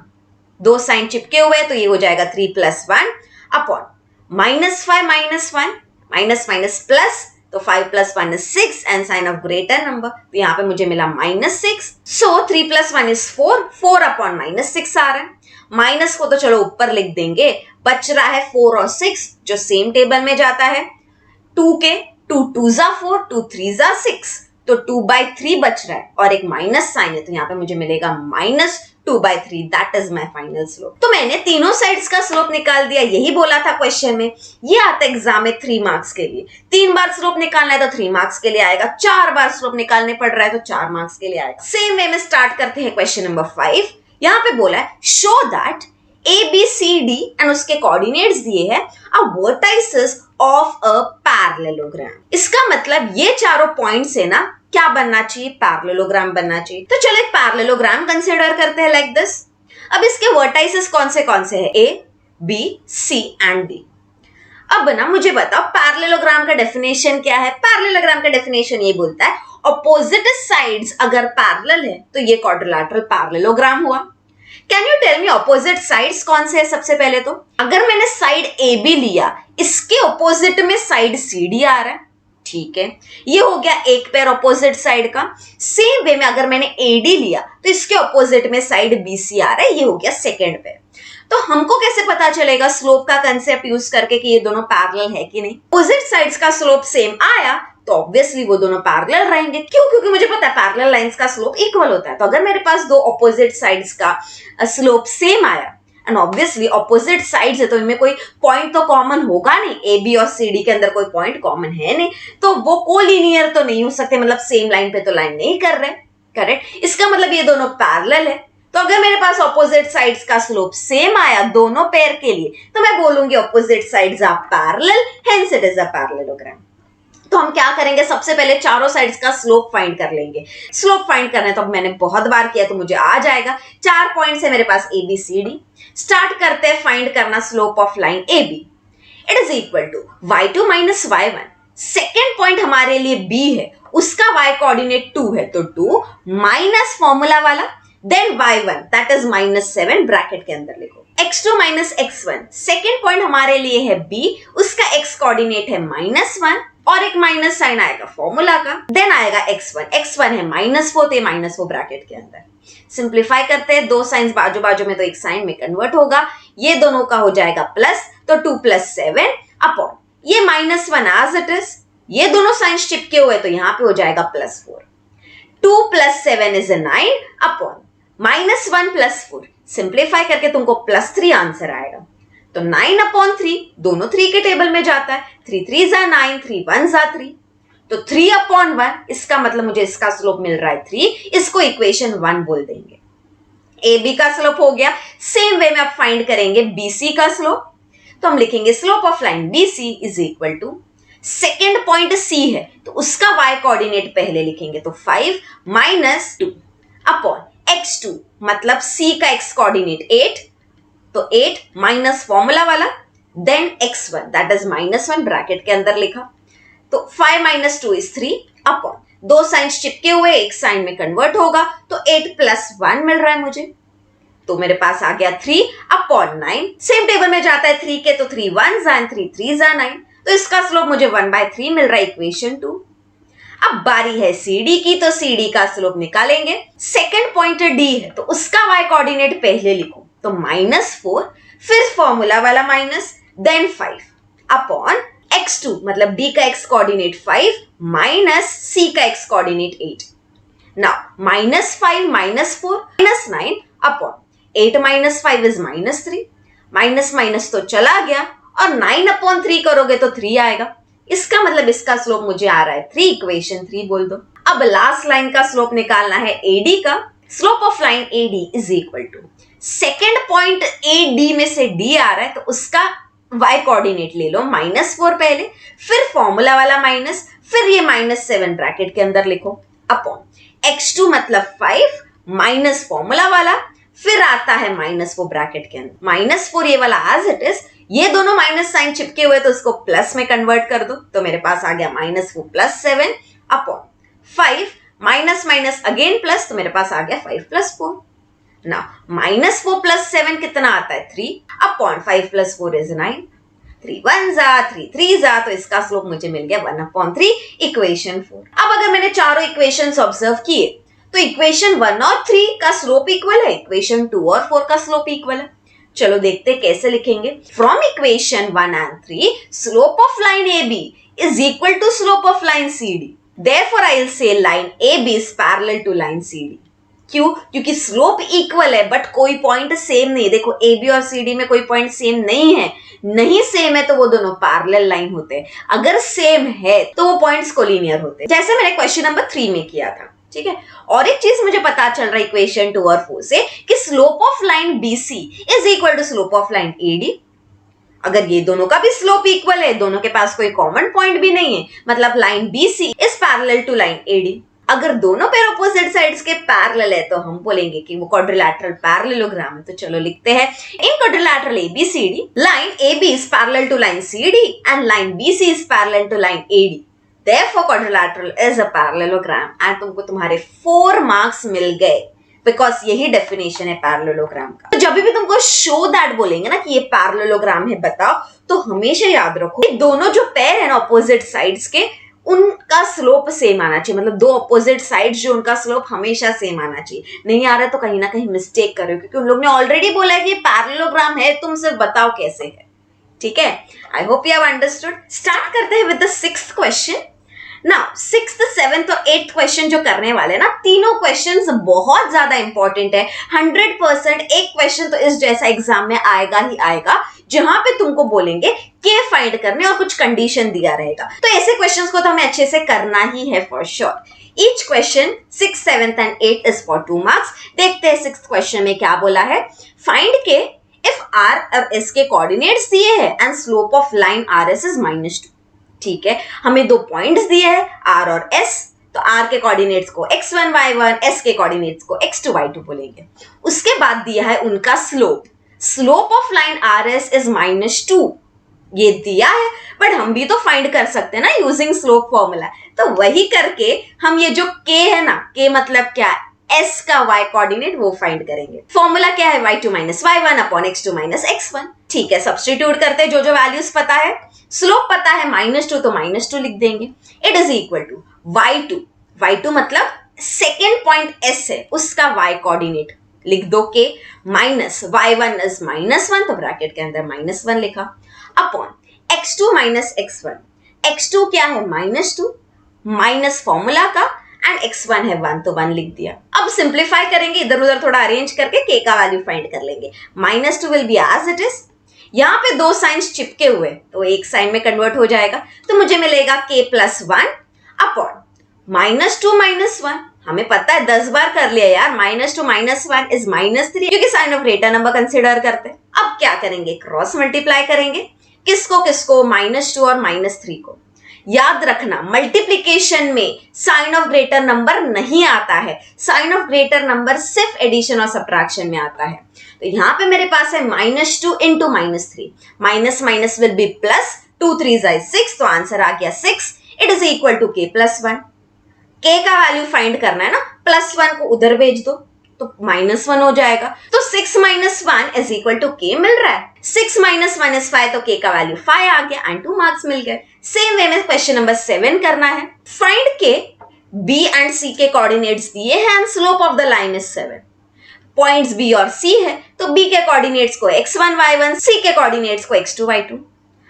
2 साइन चिपके हुए तो ये हो जाएगा 3 plus 1 upon -5 minus 1 minus plus, तो 5 plus 1 is 6 and sign of greater number, तो यहाँ पे मुझे मिला -6. सो 3 प्लस 1 इज 4 अपॉन -6 आ रहा है. माइनस को तो चलो ऊपर लिख देंगे, बच रहा है 4 और 6 जो सेम टेबल में जाता है. 2 के 2 2 जा 4 2 3 जा 6, तो 2/3 बच रहा है और एक माइनस साइन है, तो यहाँ पे मुझे मिलेगा -2/3 that is my final slope. तो मैंने तीनों साइड्स का स्लोप निकाल दिया, यही बोला था क्वेश्चन में. ये आता है एग्जाम में 3 मार्क्स के लिए. 3 बार स्लोप निकालना है तो 3 मार्क्स के लिए आएगा, 4 बार स्लोप निकालने पड़ रहा है तो 4 मार्क्स के लिए आएगा. सेम वे में स्टार्ट करते हैं क्वेश्चन नंबर 5. यहाँ पे बोला है शो दैट ABCD एंड उसके कोऑर्डिनेट्स दिए हैं are vertices of a parallelogram. इसका मतलब ये चारों पॉइंट्स है ना, क्या बनना चाहिए, पैरेललोग्राम बनना चाहिए. तो चलो एक पैरेललोग्राम कंसीडर करते हैं लाइक दिस. अब इसके वर्टाइसेस कौन से हैं, A, B, C and D. अब ना मुझे बताओ पैरेललोग्राम का डेफिनेशन क्या है. पैरेललोग्राम का डेफिनेशन ये बोलता है ऑपोजिट साइड्स अगर पैरेलल है तो ये क्वाड्रिलैटरल पैरेललोग्राम हुआ. Can you tell me opposite sides कौन से है. सबसे पहले तो अगर मैंने साइड ए बी लिया, इसके ऑपोजिट में साइड सी डी आ रहा है, ठीक है, ये हो गया एक पेयर ऑपोजिट साइड का. सेम वे में अगर मैंने ए डी लिया तो इसके ऑपोजिट में साइड बी सी आ रहा है, ये हो गया सेकेंड पेयर. तो हमको कैसे पता चलेगा स्लोप का कंसेप्ट यूज करके कि ये दोनों पैरेलल है कि नहीं. ऑपोजिट साइड्स का स्लोप सेम आया तो ऑब्वियसली वो दोनों पैरेलल रहेंगे. क्यों, क्योंकि मुझे पता है पैरेलल लाइंस का स्लोप इक्वल होता है. तो अगर मेरे पास दो ऑपोजिट साइड्स का स्लोप सेम आया एंड ऑब्वियसली ऑपोजिट साइड्स है तो इनमें कोई पॉइंट तो कॉमन होगा नहीं, ए बी और सी डी के अंदर कोई पॉइंट कॉमन है नहीं, तो वो कोलिनियर तो नहीं हो सकते, मतलब सेम लाइन पे तो लाइन नहीं कर रहे करेक्ट, इसका मतलब ये दोनों पैरेलल है। तो अगर मेरे पास ऑपोजिट साइड्स का स्लोप सेम आया दोनों पेयर के लिए, तो मैं बोलूंगी opposite sides are parallel, hence it is a parallelogram. तो हम क्या करेंगे, सबसे पहले चारों साइड्स का स्लोप फाइंड कर लेंगे। स्लोप फाइंड करना है तो मैंने बहुत बार किया तो मुझे आ जाएगा। 4 पॉइंट्स है मेरे पास ABCD। स्टार्ट करते हैं फाइंड करना slope of line AB। It is equal to y2 minus y1। Second point हमारे लिए B है, उसका y कोऑर्डिनेट 2 है, तो 2 माइनस फॉर्मूला वाला, then y1 that is -7 bracket के अंदर लिखो। x2 minus x1 second point हमारे लिए है B, उसका x कोऑर्डिनेट है -1 और एक माइनस साइन आएगा फॉर्मूला का, देन आएगा x1 है -4, तो -4 ब्रैकेट के अंदर। सिंप्लीफाई करते हैं, दो साइंस बाजू बाजू में तो एक साइन में कन्वर्ट होगा, ये दोनों का हो जाएगा प्लस, तो 2 + 7 अपॉन ये -1 एज इट इज, ये दोनों साइंस चिपके हुए तो यहाँ पे हो जाएगा +4। 2 + 7 इज 9 अपॉन -1 + 4। सिंप्लीफाई करके तुमको +3 आंसर आएगा, तो 9/3 दोनों 3 के टेबल में जाता है, 3 3 = 9, 3 1 = 3, तो 3/1, इसका मतलब मुझे इसका स्लोप मिल रहा है 3, इसको इक्वेशन 1 बोल देंगे। AB का स्लोप हो गया। सेम वे में अब फाइंड करेंगे BC का स्लोप, तो हम लिखेंगे slope of line BC is equal to, second point C है तो उसका y कोऑर्डिनेट पहले लिखेंगे, तो 5 - 2 अपॉन x2 मतलब C का x कोऑर्डिनेट 8, तो 8 माइनस फॉर्मूला वाला, then x1 that is -1 bracket के अंदर लिखा, तो 5 - 2 इज 3 अपॉन दो साइंस चिपके हुए एक साइन में कन्वर्ट होगा, तो 8 + 1 मिल रहा है मुझे, तो मेरे पास आ गया 3/9। सेम टेबल में जाता है 3 के, तो 3 1 = 3 3 = 9, तो इसका स्लोप मुझे 1/3 मिल रहा है, इक्वेशन 2। अब बारी है CD की, तो CD का स्लोप निकालेंगे। सेकेंड पॉइंट D है तो उसका y कोऑर्डिनेट पहले लिखो, तो -4 फिर फॉर्मूला वाला माइनस, देन 5 अपॉन x2 मतलब D का x कोऑर्डिनेट 5 माइनस C का x coordinate 8। Now -5 - 4 -9 upon 8 - 5 is -3, minus तो चला गया और 9/3 करोगे तो 3 आएगा, इसका मतलब इसका स्लोप मुझे आ रहा है 3, इक्वेशन 3 बोल दो। अब लास्ट लाइन का स्लोप निकालना है AD का। Slope of line AD is equal to, second point AD में से D आ रहा है तो उसका y कोऑर्डिनेट ले लो, -4 पहले, फिर फॉर्मूला वाला माइनस, फिर ये -7 ब्रैकेट के अंदर लिखो, अपॉन x2 मतलब 5 माइनस फॉर्मूला वाला, फिर आता है -4 ब्रैकेट के अंदर, -4 ये वाला एज इट इज, ये दोनों माइनस साइन चिपके हुए तो इसको प्लस में कन्वर्ट कर दो, तो मेरे पास आ गया -4 + 7 अपॉन 5 माइनस अगेन प्लस, तो मेरे पास आ गया 5 + 4। ना -4 + 7 कितना आता है 3 अपॉन 5 + 4 इज 9, 3 1 = 3 3 = तो इसका स्लोप मुझे मिल गया 1/3, इक्वेशन 4। अब अगर मैंने चारों इक्वेशंस ऑब्जर्व किए तो इक्वेशन 1 और 3 का स्लोप इक्वल है, इक्वेशन 2 और 4 का स्लोप इक्वल है। चलो देखते कैसे लिखेंगे। From equation 1 and 3 slope of line AB is equal to slope of line CD, therefore I will say line AB is parallel to line CD। क्यों? क्योंकि स्लोप इक्वल है बट कोई पॉइंट सेम नहीं है। देखो AB और CD में कोई पॉइंट सेम नहीं है, नहीं सेम है तो वो दोनों पैरेलल लाइन होते हैं, अगर सेम है तो वो पॉइंट्स कोलिनियर होते हैं, जैसे मैंने क्वेश्चन नंबर 3 में किया था। ठीक है, और एक चीज मुझे पता चल रहा है इक्वेशन 2 और 4 से कि slope of line BC is equal to slope of line AD। अगर ये दोनों का भी स्लोप इक्वल है, दोनों के पास कोई कॉमन पॉइंट भी नहीं है, मतलब line BC is parallel to line AD। अगर दोनों पेयर ऑपोजिट साइड्स के पैरेलल है तो हम बोलेंगे कि वो क्वाड्रिलैटरल पैरेललोग्राम है। तो चलो लिखते हैं, in quadrilateral ABCD line AB is parallel to line CD and line BC is parallel to line AD, therefore quadrilateral is a parallelogram and तुमको तुम्हारे 4 मार्क्स मिल गए, बिकॉज यही डेफिनेशन है पैरेललोग्राम का। तो जब भी तुमको शो दैट बोलेंगे ना कि ये पैरेललोग्राम है बताओ, तो हमेशा याद रखो ये दोनों जो पेयर है ना ऑपोजिट साइड्स के, उनका स्लोप सेम आना चाहिए, मतलब दो ऑपोजिट साइड्स जो उनका स्लोप हमेशा सेम आना चाहिए। नहीं आ रहा तो कहीं ना कहीं मिस्टेक कर रहे हो, क्योंकि उन लोग ने ऑलरेडी बोला है कि पैरेललोग्राम है, तुम सिर्फ बताओ कैसे है। ठीक है, I hope you have understood. Start करते हैं with the 6th question. Now 6th 7th और 8th क्वेश्चन जो करने वाले ना, तीनों क्वेश्चंस बहुत ज्यादा इंपॉर्टेंट है। 100% एक क्वेश्चन तो इस जैसा एग्जाम में आएगा ही आएगा, जहां पे तुमको बोलेंगे के फाइंड करने और कुछ कंडीशन दिया रहेगा। तो ऐसे क्वेश्चंस को तो हमें अच्छे से करना ही है for sure. Each question 6th 7th and 8th is for 2 marks. देखते हैं 6th क्वेश्चन में क्या बोला है। फाइंड के इफ आर और एस के कोऑर्डिनेट्स दिए हैं and slope of line R S is -2। ठीक है, हमें 2 पॉइंट्स दिए हैं आर और एस, तो आर के कोऑर्डिनेट्स को x1 y1, एस के कोऑर्डिनेट्स को x2 y2 बोलेंगे। उसके बाद दिया है उनका slope. Slope of line R S is -2, ये दिया है, बट हम भी तो फाइंड कर सकते हैं ना यूजिंग स्लोप फॉर्मूला। तो वही करके हम ये जो k है ना, k मतलब क्या है, s का y कोऑर्डिनेट, वो फाइंड करेंगे। फॉर्मूला क्या है, y2 - y1 upon x2 - x1। ठीक है, सब्स्टिट्यूट करते हैं जो जो वैल्यूज पता है। स्लोप पता है -2, तो -2 लिख देंगे। It is equal to y2 मतलब सेकेंड पॉइंट s है, उसका y कोऑर्डिनेट लिख दो k, माइनस y1 इज -1, तो ब्रैकेट के अंदर -1 लिखा, अपॉन x2 - x1। x2 क्या है, -2, माइनस फॉर्मूला का, एंड x1 है 1, तो 1 लिख दिया। अब सिंप्लीफाई करेंगे, इधर उधर थोड़ा अरेंज करके k का वैल्यू फाइंड कर लेंगे। -2 will be as it is. यहाँ पे 2 साइंस चिपके हुए, तो एक साइन में कन्वर्ट हो जाएगा, तो मुझे मिलेगा k + 1 अपॉन -2 - 1। हमें पता है 10 बार कर लिया यार, -2 - 1 इज -3, क्योंकि sign of greater number consider करते हैं। अब क्या करेंगे, क्रॉस मल्टीप्लाई करेंगे। किसको किसको, -2 और -3 को। याद रखना, मल्टीप्लीकेशन में साइन ऑफ ग्रेटर नंबर नहीं आता है, साइन ऑफ ग्रेटर नंबर सिर्फ एडिशन और सब्ट्रैक्शन में आता है। तो यहाँ पे मेरे पास है -2 into -3, minus minus will be plus, 2 3 6, तो आंसर आ गया 6। It is equal to k + 1। k का वैल्यू फाइंड करना है ना, +1 को उधर भेज दो तो -1 हो जाएगा। तो 6 - 1 इज इक्वल टू k मिल रहा है। 6 - 1 is 5, तो k का वैल्यू 5 आ गया एंड 2 मार्क्स मिल गए। सेम वे में क्वेश्चन नंबर 7 करना है। फाइंड के b एंड c के कोऑर्डिनेट्स दिए हैं and slope of the line is 7। Points b और c है, तो b के कोऑर्डिनेट्स को x1 y1, c के कोऑर्डिनेट्स को x2 y2।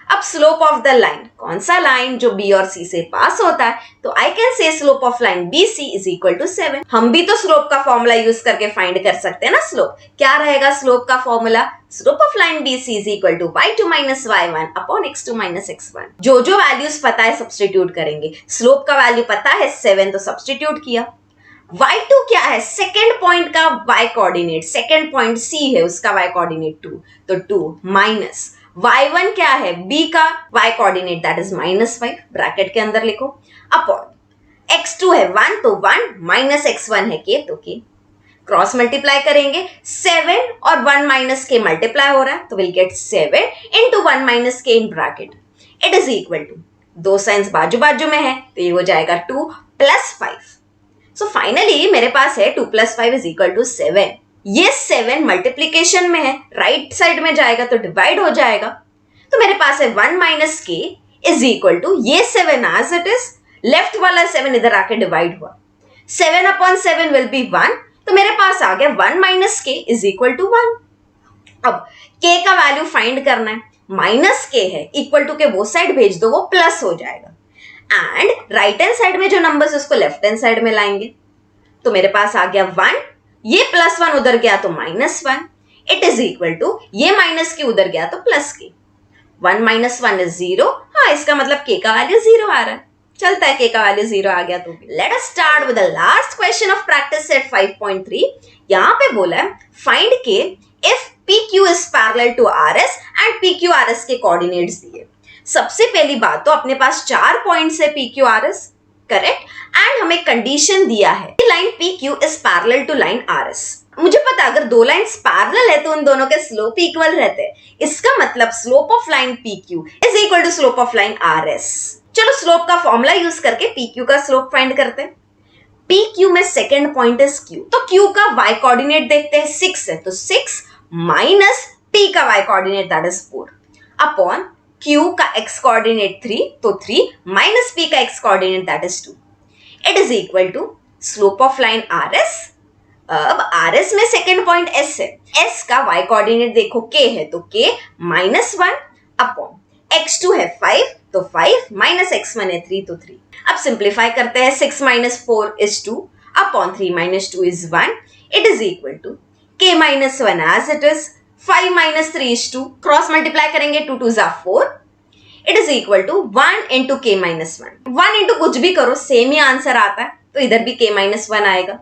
अब स्लोप ऑफ द लाइन, कौन सा लाइन जो b और c से पास होता है, तो I can say slope of line BC is equal to 7। हम भी तो स्लोप का फॉर्मूला यूज करके फाइंड कर सकते हैं ना स्लोप। क्या रहेगा स्लोप का formula, slope of line BC is equal to y2 - y1 upon x2 - x1। जो जो वैल्यूज पता है सब्स्टिट्यूट करेंगे। स्लोप का वैल्यू पता है 7, तो सब्स्टिट्यूट किया। y2 क्या है, सेकेंड पॉइंट का y coordinate, second point C है, उसका y कोऑर्डिनेट 2, तो 2 माइनस y1 क्या है, b का y coordinate that is -5, bracket के अंदर लिखो, अपॉन x2 है 1, तो 1 माइनस x1 है k, तो k। क्रॉस मल्टीप्लाई करेंगे, 7 और 1 माइनस k मल्टीप्लाई हो रहा है, तो will get 7 into 1 minus k in bracket. It is equal to, 2 signs बाजू बाजू में है, तो ये हो जाएगा 2 + 5। सो फाइनली मेरे पास है 2 + 5 इज इक्वल टू 7। ये 7 मल्टीप्लीकेशन में है, राइट साइड में जाएगा तो डिवाइड हो जाएगा, तो मेरे पास है 1 minus k is equal to ये 7 एज इट इज, लेफ्ट वाला 7 इधर आके डिवाइड हुआ, 7 अपॉन 7 विल बी 1, तो मेरे पास आ गया 1 minus k is equal to 1। अब k का वैल्यू फाइंड करना है, माइनस k है, इक्वल टू के वो साइड भेज दो, वो प्लस हो जाएगा, एंड राइट हैंड साइड में जो नंबर्स उसको लेफ्ट हैंड साइड में लाएंगे, तो मेरे पास आ गया 1, ये +1 उधर गया तो -1, इट इज इक्वल टू ये माइनस के उधर गया तो प्लस के, 1 - 1 इज 0। हाँ, इसका मतलब k का वैल्यू 0 आ रहा है, चलता है k का वैल्यू 0 आ गया तो। Let us start with the last question of practice set 5.3। यहाँ पे बोला है find k if PQ is parallel to RS and PQ RS के कोऑर्डिनेट्स दिए। सबसे पहली बात तो अपने पास 4 पॉइंट्स है PQ RS, करेक्ट, एंड हमें कंडीशन दिया है line PQ is parallel to line RS। मुझे पता अगर 2 लाइंस पैरेलल है तो उन दोनों के स्लोप इक्वल रहते हैं, इसका मतलब slope of line PQ is equal to slope of line RS। चलो स्लोप का फॉर्मूला यूज करके PQ का स्लोप फाइंड करते हैं। PQ में सेकेंड पॉइंट इज Q, तो Q का y कोऑर्डिनेट देखते हैं, 6 है, तो 6 माइनस P का y coordinate that is 4 upon Q का x कोऑर्डिनेट 3, तो 3 माइनस P का x coordinate that is 2। It is equal to slope of line RS। अब RS में सेकेंड पॉइंट S है, S का y कोऑर्डिनेट देखो k है, तो k -1 अपॉन x2 है 5 तो 5 माइनस x1 है 3 तो 3। अब सिंप्लीफाई करते हैं, 6 minus 4 is 2 upon 3 minus 2 is 1, it is equal to k minus 1 as it is, 5 minus 3 is 2, cross multiply करेंगे 2 2 जा 4, it is equal to 1 into k minus 1। 1 into कुछ भी करो सेम ही आंसर आता है, तो इधर भी k माइनस 1 आएगा,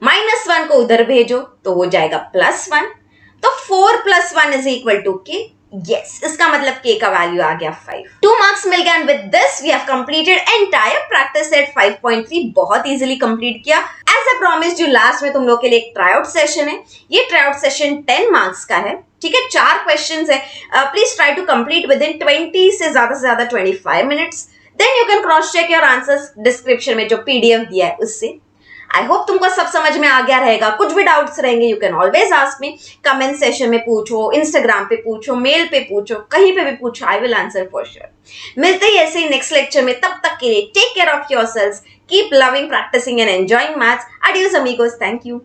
माइनस 1 को उधर भेजो तो हो जाएगा प्लस 1, तो 4 plus 1 is equal to k। Yes, इसका मतलब k का वैल्यू आ गया 5। 2 मार्क्स मिल गया and with this we have completed entire practice set 5.3। बहुत इजीली कंप्लीट किया। As I promised you, last में तुम लोग के लिए एक ट्राई सेशन है। ये ट्राई सेशन 10 मार्क्स का है, ठीक है, 4 क्वेश्चंस है। Please try to complete within 20 से ज्यादा 25 minutes. Then you can cross check your answers description में जो पीडीएफ दिया है उससे। आई होप तुमको सब समझ में आ गया रहेगा। कुछ भी डाउट्स रहेंगे you can always ask me, comment session में पूछो, इंस्टाग्राम पे पूछो, मेल पे पूछो, कहीं पे भी पूछो, I will answer for sure. मिलते ही ऐसे ही नेक्स्ट लेक्चर में, तब तक के लिए take care of yourselves, keep loving, practising and enjoying maths. एडियोस अमीगोस, थैंक यू।